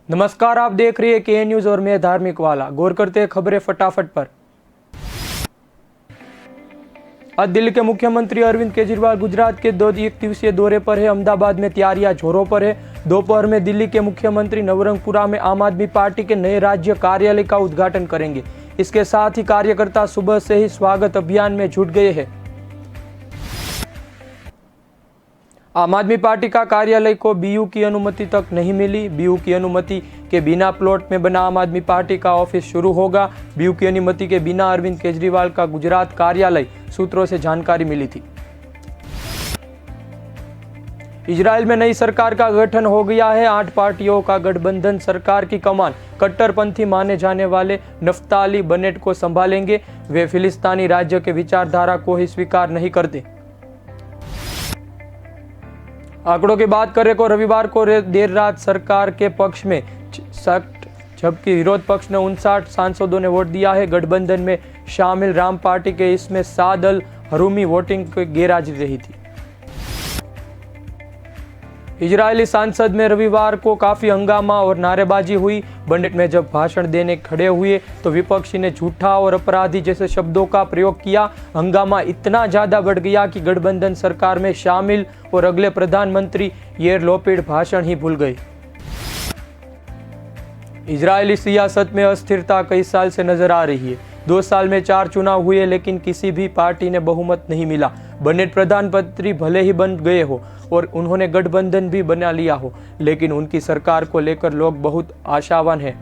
नमस्कार, आप देख रहे हैं के न्यूज और मैं धार्मिक वाला। गौर करते हैं खबरें फटाफट पर। आज दिल्ली के मुख्यमंत्री अरविंद केजरीवाल गुजरात के 2 दिवसीय दौरे पर है। अहमदाबाद में तैयारियां जोरों पर है। दोपहर में दिल्ली के मुख्यमंत्री नवरंगपुरा में आम आदमी पार्टी के नए राज्य कार्यालय का उद्घाटन करेंगे। इसके साथ ही कार्यकर्ता सुबह से ही स्वागत अभियान में जुट गए हैं। आम आदमी पार्टी का कार्यालय को बीयू की अनुमति तक नहीं मिली। बीयू की अनुमति के बिना प्लॉट में बना आम आदमी पार्टी का ऑफिस शुरू होगा। बीयू की अनुमति के बिना अरविंद केजरीवाल का गुजरात कार्यालय, सूत्रों से जानकारी मिली थी। इजराइल में नई सरकार का गठन हो गया है। 8 पार्टियों का गठबंधन सरकार की कमान कट्टरपंथी माने जाने वाले नफ्ताली बेनेट को संभालेंगे। वे फिलिस्तीनी राज्य के विचारधारा को ही स्वीकार नहीं करते। आंकड़ों की बात करें तो रविवार को देर रात सरकार के पक्ष में 60, जबकि विरोध पक्ष ने 59 सांसदों ने वोट दिया है। गठबंधन में शामिल राम पार्टी के इसमें साद अल हरूमी वोटिंग की गैरहाजिरी रही थी। इजरायली संसद में रविवार को काफी हंगामा और नारेबाजी हुई। बेनेट में जब भाषण देने खड़े हुए तो विपक्षी ने झूठा और अपराधी जैसे शब्दों का प्रयोग किया। हंगामा इतना ज्यादा बढ़ गया कि गठबंधन सरकार में शामिल और अगले प्रधानमंत्री यार लैपिड भाषण ही भूल गए। इजरायली सियासत में अस्थिरता कई साल से नजर आ रही है। 2 साल में 4 चुनाव हुए, लेकिन किसी भी पार्टी ने बहुमत नहीं मिला। बेनेट प्रधानमंत्री भले ही बन गए हो और उन्होंने गठबंधन भी बना लिया हो, लेकिन उनकी सरकार को लेकर लोग बहुत आशावान हैं।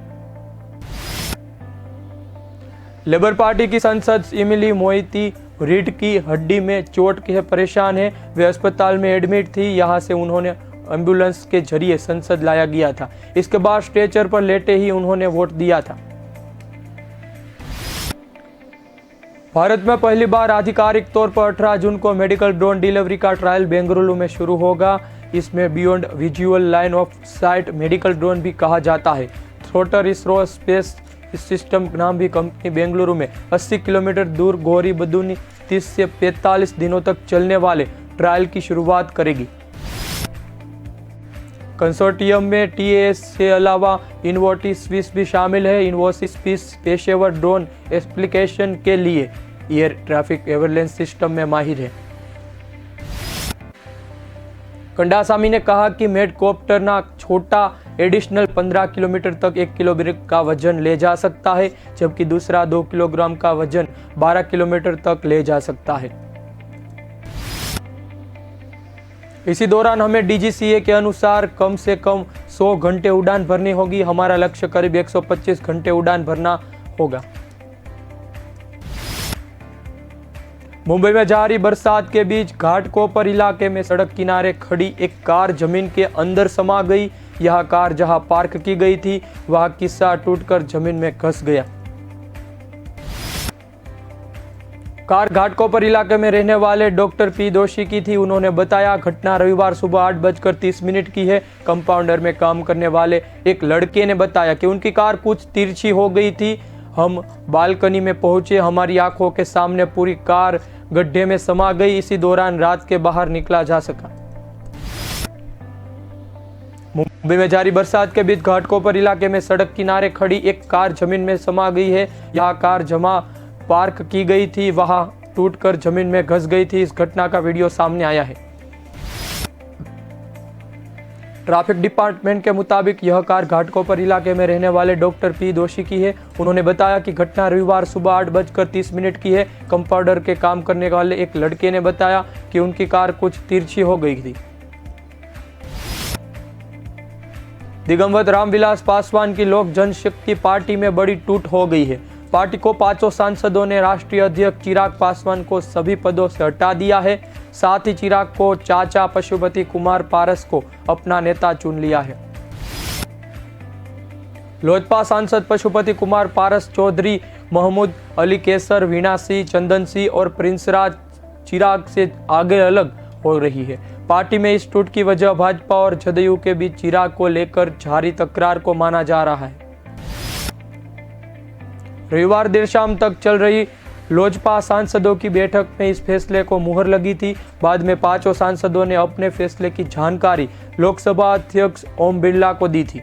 लेबर पार्टी की सांसद एमिली मोइती रीढ़ की हड्डी में चोट से परेशान है। वे अस्पताल में एडमिट थी। यहां से उन्होंने एम्बुलेंस के जरिए संसद लाया गया था। इसके बाद स्ट्रेचर पर लेटे ही उन्होंने वोट दिया था। भारत में पहली बार आधिकारिक तौर पर 18 जून को मेडिकल ड्रोन डिलीवरी का ट्रायल बेंगलुरु में शुरू होगा। इसमें beyond visual line of site medical drone भी कहा जाता है। थ्रोटर इसरो स्पेस सिस्टम नाम भी कंपनी बेंगलुरु में 80 किलोमीटर दूर गौरी बदूनी 30 से 45 दिनों तक चलने वाले ट्रायल की शुरुआत करेगी। कंसोर्टियम में टीएएस के अलावा इन्वोसिस भी शामिल है। इन्वोसिस पेशेवर ड्रोन एप्लीकेशन के लिए एयर ट्रैफिक सर्विलांस सिस्टम में माहिर है। कंडासामी ने कहा कि मेडकॉप्टर ना छोटा एडिशनल 15 किलोमीटर तक 1 किलोग्राम का वजन ले जा सकता है, जबकि दूसरा 2 किलोग्राम का वजन 12 किलोमीटर तक ले जा सकता है। इसी दौरान हमें डीजीसीए के अनुसार कम से कम 100 घंटे उड़ान भरनी होगी। हमारा लक्ष्य करीब 125 घंटे उड़ान भरना होगा। मुंबई में जारी बरसात के बीच घाटकोपर इलाके में सड़क किनारे खड़ी एक कार जमीन के अंदर समा गई। यह कार जहां पार्क की गई थी वहां किस्सा टूटकर जमीन में घुस गया। कार घाटकोपर इलाके में रहने वाले डॉक्टर पी दोषी की थी। उन्होंने बताया, घटना रविवार सुबह 8:30 की है। कंपाउंडर में काम करने वाले एक लड़के ने बताया कि उनकी कार कुछ तिरछी हो गई थी। हम बालकनी में पहुंचे, हमारी आंखों के सामने पूरी कार गड्ढे में समा गई। इसी दौरान रात के बाहर निकला जा सका। मुंबई में जारी बरसात के बीच घाटकोपर इलाके में सड़क किनारे खड़ी एक कार जमीन में समा गई है। यह कार जहां पार्क की गई थी वहां टूटकर जमीन में घुस गई थी। इस घटना का वीडियो सामने आया है। ट्रैफिक डिपार्टमेंट के मुताबिक यह कार घाटकोपर इलाके में रहने वाले डॉक्टर पी दोषी की है। उन्होंने बताया कि घटना रविवार सुबह 8:30 की है। कंपाउंडर के काम करने वाले एक लड़के ने बताया कि उनकी कार कुछ तिरछी हो गई थी। दिगंबर रामविलास पासवान की लोक जनशक्ति पार्टी में बड़ी टूट हो गई है। पार्टी को 5 सांसदों ने राष्ट्रीय अध्यक्ष चिराग पासवान को सभी पदों से हटा दिया है। साथ ही चिराग को चाचा पशुपति कुमार पारस को अपना नेता चुन लिया है। लोजपा सांसद पशुपति कुमार पारस चौधरी, महमूद अली केसर, वीणा सिंह, चंदन सिंह और प्रिंसराज चिराग से आगे अलग हो रही है। पार्टी में इस टूट की वजह भाजपा और जदयू के बीच चिराग को लेकर जारी तकरार को माना जा रहा है। रविवार देर शाम तक चल रही लोजपा सांसदों की बैठक में इस फैसले को मुहर लगी थी। बाद में 5 सांसदों ने अपने फैसले की जानकारी लोकसभा अध्यक्ष ओम बिरला को दी थी।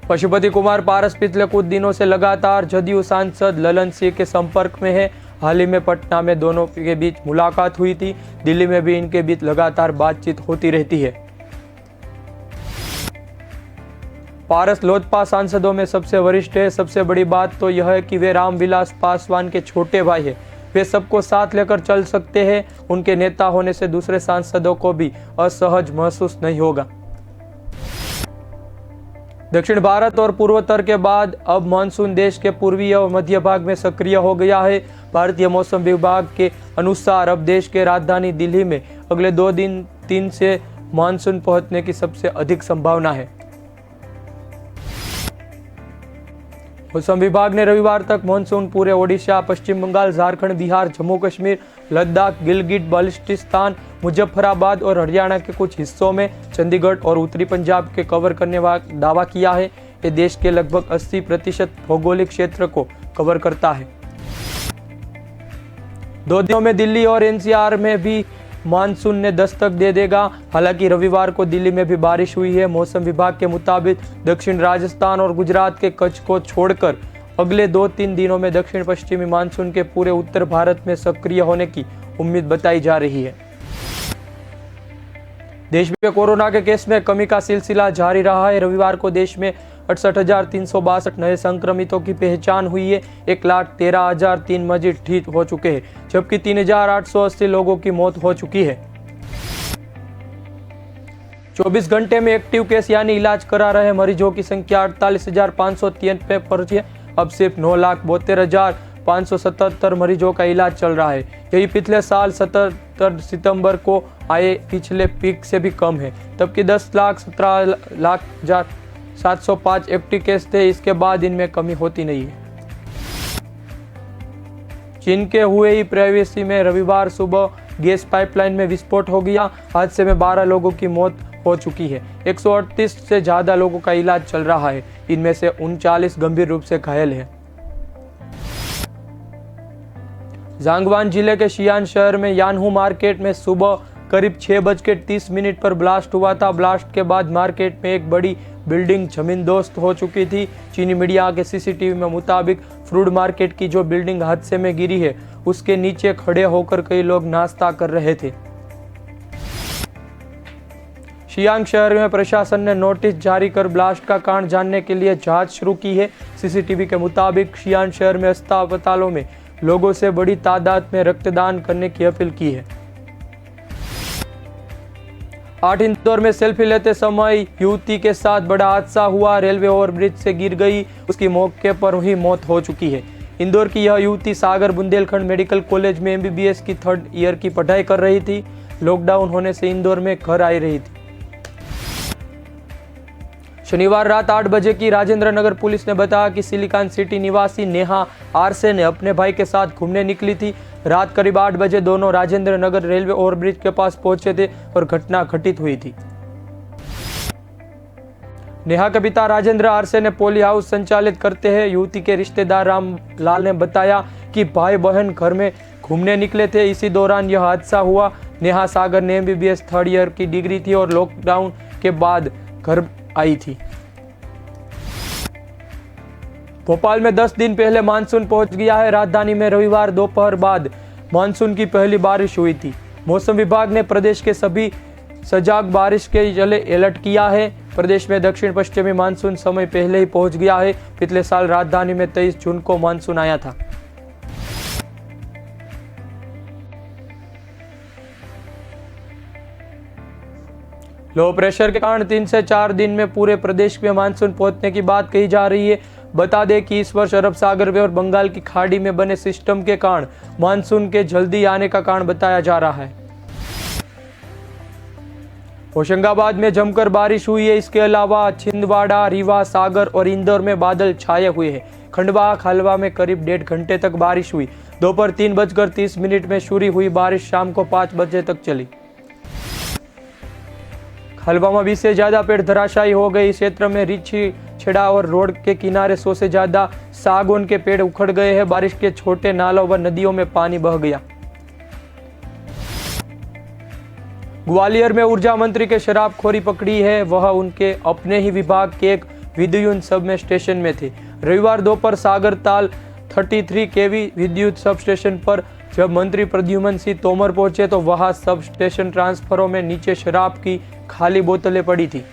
पशुपति कुमार पारस पिछले कुछ दिनों से लगातार जदयू सांसद ललन सिंह के संपर्क में है। हाल ही में पटना में दोनों के बीच मुलाकात हुई थी। दिल्ली में भी इनके बीच लगातार बातचीत होती रहती है। पारस लोजपा सांसदों में सबसे वरिष्ठ है। सबसे बड़ी बात तो यह है कि वे रामविलास पासवान के छोटे भाई हैं। वे सबको साथ लेकर चल सकते हैं। उनके नेता होने से दूसरे सांसदों को भी असहज महसूस नहीं होगा। दक्षिण भारत और पूर्वोत्तर के बाद अब मानसून देश के पूर्वी और मध्य भाग में सक्रिय हो गया है। भारतीय मौसम विभाग के अनुसार अब देश के राजधानी दिल्ली में अगले 2 दिन 3 से मानसून पहुंचने की सबसे अधिक संभावना है। मौसम विभाग ने रविवार तक मानसून पूरे ओडिशा, पश्चिम बंगाल, झारखंड, बिहार, जम्मू कश्मीर, लद्दाख, गिलगिट बाल्टिस्तान, मुजफ्फराबाद और हरियाणा के कुछ हिस्सों में, चंडीगढ़ और उत्तरी पंजाब के कवर करने का दावा किया है। ये देश के लगभग 80% भौगोलिक क्षेत्र को कवर करता है। 2 दिनों में दिल्ली और एनसीआर में भी मानसून ने दस्तक दे देगा। हालांकि रविवार को दिल्ली में भी बारिश हुई है। मौसम विभाग के मुताबिक दक्षिण राजस्थान और गुजरात के कच्छ को छोड़कर अगले 2-3 दिनों में दक्षिण पश्चिमी मानसून के पूरे उत्तर भारत में सक्रिय होने की उम्मीद बताई जा रही है। देश में कोरोना के केस में कमी का सिलसिला जारी रहा है। रविवार को देश में 68,362 नए संक्रमितों की पहचान हुई है। 1,13,003 मरीज ठीक हो चुके हैं, जबकि 3,880 लोगों की मौत हो चुकी है। 24 घंटे में एक्टिव केस यानी इलाज करा रहे मरीजों की संख्या 48,593 पे पहुंची है। अब सिर्फ 9,72,577 मरीजों का इलाज चल रहा है। यही पिछले साल 77 सितंबर को आए पिछले पीक से भी कम है। तबकि 10,17,705 एक्टिव केस थे। इसके बाद इनमें कमी होती नहीं है। चीन के हुएई प्रोविंस में रविवार सुबह गैस पाइपलाइन में विस्फोट हो गया। हादसे में 12 लोगों की मौत हो चुकी है। 138 से ज्यादा लोगों का इलाज चल रहा है। इनमें से 39 गंभीर रूप से घायल हैं। जांगवान जिले के शियान शहर में यानहू मार्केट में सुबह करीब 6:30 पर ब्लास्ट हुआ था। ब्लास्ट के बाद मार्केट में एक बड़ी बिल्डिंग जमींदोस्त हो चुकी थी। चीनी मीडिया के सीसीटीवी में मुताबिक फूड मार्केट की जो बिल्डिंग हादसे में गिरी है, उसके नीचे खड़े होकर कई लोग नाश्ता कर रहे थे। शियांग शहर में प्रशासन ने नोटिस जारी कर ब्लास्ट का कारण जानने के लिए जांच शुरू की है। सीसीटीवी के मुताबिक शियांग शहर में अस्पतालों में लोगों से बड़ी तादाद में रक्तदान करने की अपील की है। 8 इंदौर में सेल्फी लेते समय युवती के साथ बड़ा हादसा हुआ। रेलवे ओवरब्रिज से गिर गई। उसकी मौके पर ही मौत हो चुकी है। इंदौर की यह युवती सागर बुंदेलखंड मेडिकल कॉलेज में MBBS की 3rd ईयर की पढ़ाई कर रही थी। लॉकडाउन होने से इंदौर में घर आई रही थी। शनिवार रात 8 बजे की राजेंद्र नगर पुलिस ने बताया कि सिलिकॉन सिटी निवासी नेहा आरसे ने अपने भाई के साथ घूमने निकली थी। रात करीब 8 बजे दोनों राजेंद्र नगर रेलवे ओवरब्रिज के पास पहुंचे थे और घटना घटित हुई थी। नेहा के पिता राजेंद्र आरसे ने पॉली हाउस संचालित करते हैं। युवती के रिश्तेदार रामलाल ने बताया कि भाई बहन घर में घूमने निकले थे। इसी दौरान यह हादसा हुआ। नेहा सागर ने MBBS 3rd ईयर की डिग्री थी और लॉकडाउन के बाद घर आई थी। भोपाल में 10 दिन पहले मानसून पहुंच गया है। राजधानी में रविवार दोपहर बाद मानसून की पहली बारिश हुई थी। मौसम विभाग ने प्रदेश के सभी सजाग बारिश के लिए अलर्ट किया है। प्रदेश में दक्षिण पश्चिमी मानसून समय पहले ही पहुंच गया है। पिछले साल राजधानी में 23 जून को मानसून आया था। लो प्रेशर के कारण 3 से 4 दिन में पूरे प्रदेश में मानसून पहुंचने की बात कही जा रही है। बता दें कि इस वर्ष अरब सागर में और बंगाल की खाड़ी में बने सिस्टम के कारण मानसून के जल्दी आने का कारण बताया जा रहा है। होशंगाबाद में जमकर बारिश हुई है। इसके अलावा छिंदवाड़ा, रीवा, सागर और इंदौर में बादल छाए हुए हैं। खंडवा खालवा में करीब 1.5 घंटे तक बारिश हुई। दोपहर 3:30 में शुरू हुई बारिश शाम को 5 बजे तक चली। खालवा में 20 से ज्यादा पेड़ धराशायी हो गए। इस क्षेत्र में रीछी छेड़ा और रोड के किनारे 100 से ज्यादा सागौन के पेड़ उखड़ गए हैं। बारिश के छोटे नालों व नदियों में पानी बह गया। ग्वालियर में ऊर्जा मंत्री के शराबखोरी पकड़ी है। वह उनके अपने ही विभाग के एक विद्युत सब में स्टेशन में थे। रविवार दोपहर सागरताल 33 केवी विद्युत सब स्टेशन पर जब मंत्री प्रद्युमन सिंह तोमर पहुंचे तो वहां सब स्टेशन ट्रांसफरों में नीचे शराब की खाली बोतलें पड़ी थी।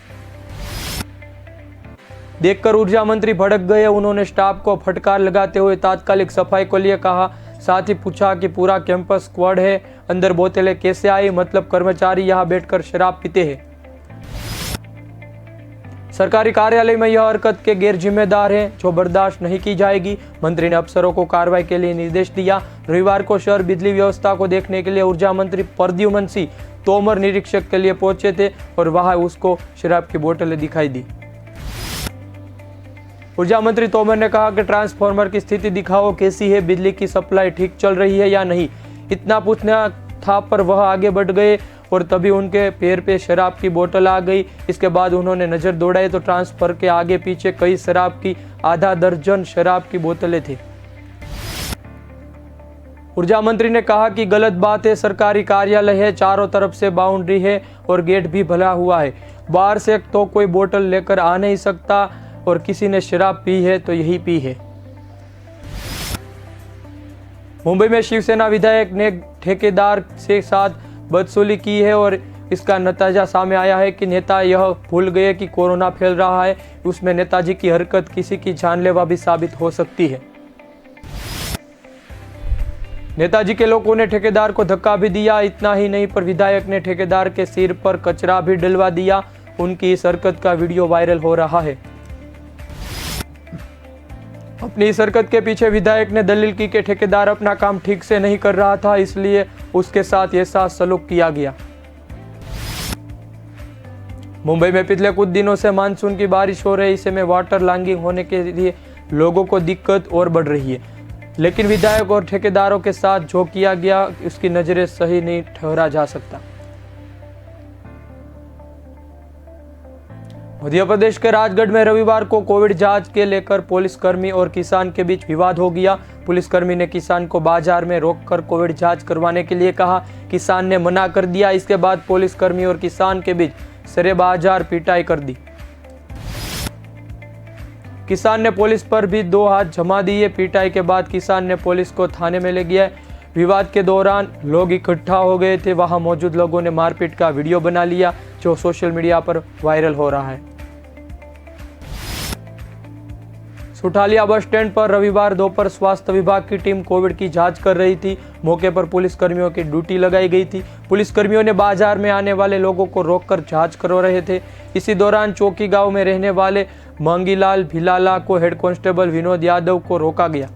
देखकर ऊर्जा मंत्री भड़क गए। उन्होंने स्टाफ को फटकार लगाते हुए तात्कालिक सफाई को लिए कहा। साथ ही पूछा कि पूरा कैंपस स्क्वाड है, अंदर बोतलें कैसे आई? मतलब कर्मचारी यहां बैठकर शराब पीते हैं। सरकारी कार्यालय में यह हरकत के गैर जिम्मेदार है जो बर्दाश्त नहीं की जाएगी। मंत्री ने अफसरों को कार्रवाई के लिए निर्देश दिया। रविवार को शहर बिजली व्यवस्था को देखने के लिए ऊर्जा मंत्री प्रद्युमन सिंह तोमर निरीक्षक के लिए पहुंचे थे और वहां उसको शराब की बोतलें दिखाई दी। ऊर्जा मंत्री तोमर ने कहा कि ट्रांसफार्मर की स्थिति दिखाओ, कैसी है, बिजली की सप्लाई ठीक चल रही है या नहीं। इतना पूछना था पर वह आगे बढ़ गए और तभी उनके पैर पे शराब की बोतल आ गई। इसके बाद उन्होंने नजर दौड़ाई तो ट्रांसफर के आगे पीछे कई शराब की आधा दर्जन शराब की बोतलें थी। ऊर्जा मंत्री ने कहा कि गलत बात है, सरकारी कार्यालय है, चारों तरफ से बाउंड्री है और गेट भी भला हुआ है। बाहर से तो कोई बोतल लेकर आ नहीं सकता और किसी ने शराब पी है तो यही पी है। मुंबई में शिवसेना विधायक ने ठेकेदार से साथ बदसलूकी की है और इसका नतीजा सामने आया है कि नेता यह भूल गए कि कोरोना फैल रहा है। उसमें नेताजी की हरकत किसी की जानलेवा भी साबित हो सकती है। नेताजी के लोगों ने ठेकेदार को धक्का भी दिया। इतना ही नहीं पर विधायक ने ठेकेदार के सिर पर कचरा भी डलवा दिया। उनकी इस हरकत का वीडियो वायरल हो रहा है। अपनी इस हरकत के पीछे विधायक ने दलील की कि ठेकेदार अपना काम ठीक से नहीं कर रहा था, इसलिए उसके साथ ऐसा सलूक किया गया। मुंबई में पिछले कुछ दिनों से मानसून की बारिश हो रही, इसमें वाटर लॉगिंग होने के लिए लोगों को दिक्कत और बढ़ रही है। लेकिन विधायक और ठेकेदारों के साथ जो किया गया उसकी नजरें सही नहीं ठहरा जा सकता। मध्य प्रदेश के राजगढ़ में रविवार को कोविड जांच के लेकर पुलिसकर्मी और किसान के बीच विवाद हो गया। पुलिसकर्मी ने किसान को बाजार में रोककर कोविड जांच करवाने के लिए कहा। किसान ने मना कर दिया। इसके बाद पुलिसकर्मी और किसान के बीच सरेबाजार पिटाई कर दी। किसान ने पुलिस पर भी 2 हाथ जमा दिए। पिटाई के बाद किसान ने पुलिस को थाने में ले गया। विवाद के दौरान लोग इकट्ठा हो गए थे। वहां मौजूद लोगों ने मारपीट का वीडियो बना लिया जो सोशल मीडिया पर वायरल हो रहा है। सुठालिया बस स्टैंड पर रविवार दोपहर स्वास्थ्य विभाग की टीम कोविड की जांच कर रही थी। मौके पर पुलिसकर्मियों की ड्यूटी लगाई गई थी। पुलिसकर्मियों ने बाजार में आने वाले लोगों को रोककर जांच करवा रहे थे। इसी दौरान चौकी गांव में रहने वाले मांगीलाल भिलाला को हेड कांस्टेबल विनोद यादव को रोका गया।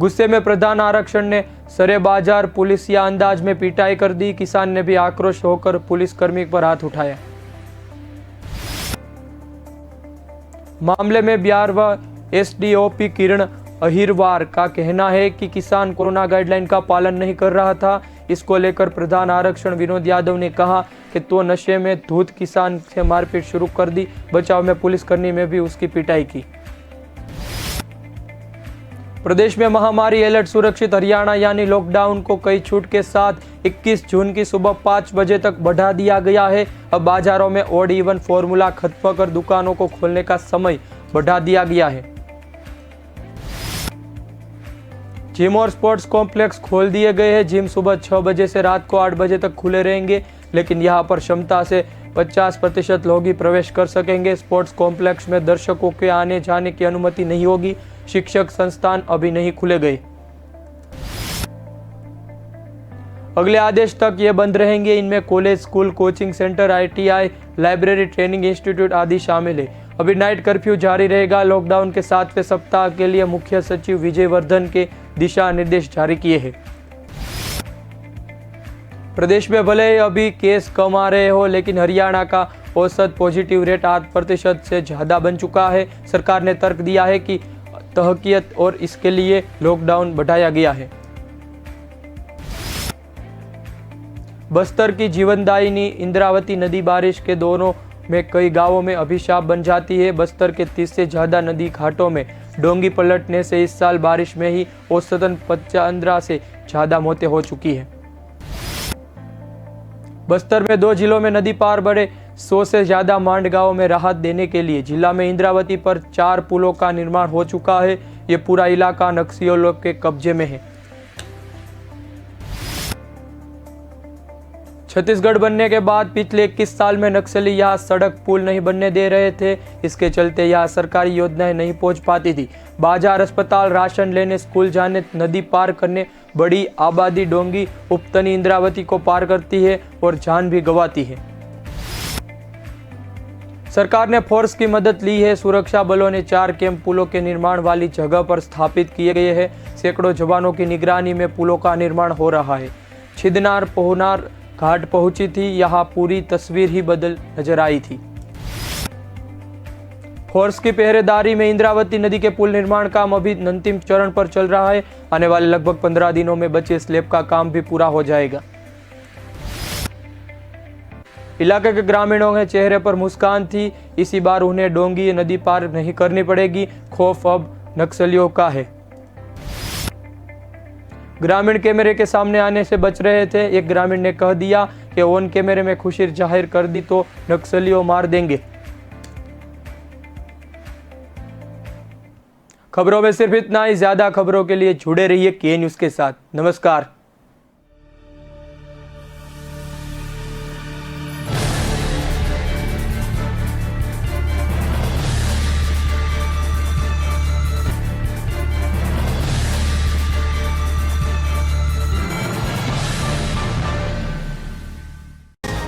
गुस्से में प्रधान आरक्षण ने सरेबाजार पुलिसिया अंदाज में पिटाई कर दी। किसान ने भी आक्रोश होकर पुलिसकर्मी पर हाथ उठाया। मामले में बिहार एसडीओपी किरण अहिरवार का कहना है कि किसान कोरोना गाइडलाइन का पालन नहीं कर रहा था। इसको लेकर प्रधान आरक्षण विनोद यादव ने कहा कि तो नशे में धूत किसान से मारपीट शुरू कर दी। बचाव में पुलिसकर्मी में भी उसकी पिटाई की। प्रदेश में महामारी अलर्ट सुरक्षित हरियाणा यानी लॉकडाउन को कई छूट के साथ 21 जून की सुबह 5 बजे तक बढ़ा दिया गया है। अब बाजारों में ऑड इवन फॉर्मूला खत्म कर दुकानों को खोलने का समय बढ़ा दिया गया है। जिम और स्पोर्ट्स कॉम्प्लेक्स खोल दिए गए हैं। जिम सुबह 6 बजे से रात को 8 बजे तक खुले रहेंगे, लेकिन यहाँ पर क्षमता से 50% लोग ही प्रवेश कर सकेंगे। स्पोर्ट्स कॉम्प्लेक्स में दर्शकों के आने जाने की अनुमति नहीं होगी। शिक्षक संस्थान अभी नहीं खुले गए। अगले आदेश तक ये बंद रहेंगे। इनमें college, school, coaching centre, ITI, library, training institute आदि शामिल है। अभी नाइट कर्फ्यू जारी रहेगा। लॉकडाउन के 7वें सप्ताह के लिए मुख्य सचिव विजय वर्धन के दिशा निर्देश जारी किए हैं। प्रदेश में भले ही अभी केस कम आ रहे हो, लेकिन हरियाणा का औसत पॉजिटिव रेट 8% से ज्यादा बन चुका है। सरकार ने तर्क दिया है कि तहकीकत और इसके लिए लॉकडाउन बढ़ाया गया है। बस्तर की जीवनदायिनी इंद्रावती नदी बारिश के दौरों में कई गांवों में अभिशाप बन जाती है। बस्तर के 30 से ज्यादा नदी घाटों में डोंगी पलटने से इस साल बारिश में ही औसतन 15 से ज्यादा मौतें हो चुकी है। बस्तर में 2 जिलों में नदी पार बढ़े 100 से ज़्यादा मांड गांवों में राहत देने के लिए जिला में इंद्रावती पर 4 पुलों का निर्माण हो चुका है। ये पूरा इलाका नक्सलियों के कब्जे में है। छत्तीसगढ़ बनने के बाद पिछले 21 साल में नक्सली यहाँ सड़क पुल नहीं बनने दे रहे थे। इसके चलते यहाँ सरकारी योजनाएं नहीं पहुंच पाती थी। बाजार, अस्पताल, राशन लेने, स्कूल जाने, नदी पार करने बड़ी आबादी डोंगी उपतनी इंद्रावती को पार करती है और जान भी गंवाती है। सरकार ने फोर्स की मदद ली है। सुरक्षा बलों ने 4 कैंप पुलों के निर्माण वाली जगह पर स्थापित किए गए हैं। सैकड़ों जवानों की निगरानी में पुलों का निर्माण हो रहा है। छिदनार पोहनार घाट पहुंची थी, यहाँ पूरी तस्वीर ही बदल नजर आई थी। फोर्स की पहरेदारी में इंद्रावती नदी के पुल निर्माण काम अभी अंतिम चरण पर चल रहा है। आने वाले लगभग 15 दिनों में बचे स्लैब का काम भी पूरा हो जाएगा। इलाके के ग्रामीणों के चेहरे पर मुस्कान थी। इसी बार उन्हें डोंगी नदी पार नहीं करनी पड़ेगी। खौफ अब नक्सलियों का है। ग्रामीण कैमरे के सामने आने से बच रहे थे। एक ग्रामीण ने कह दिया कि ऑन कैमरे में खुशी जाहिर कर दी तो नक्सलियों मार देंगे। खबरों में सिर्फ इतना ही। ज्यादा खबरों के लिए जुड़े रहिए के न्यूज़ के साथ। नमस्कार।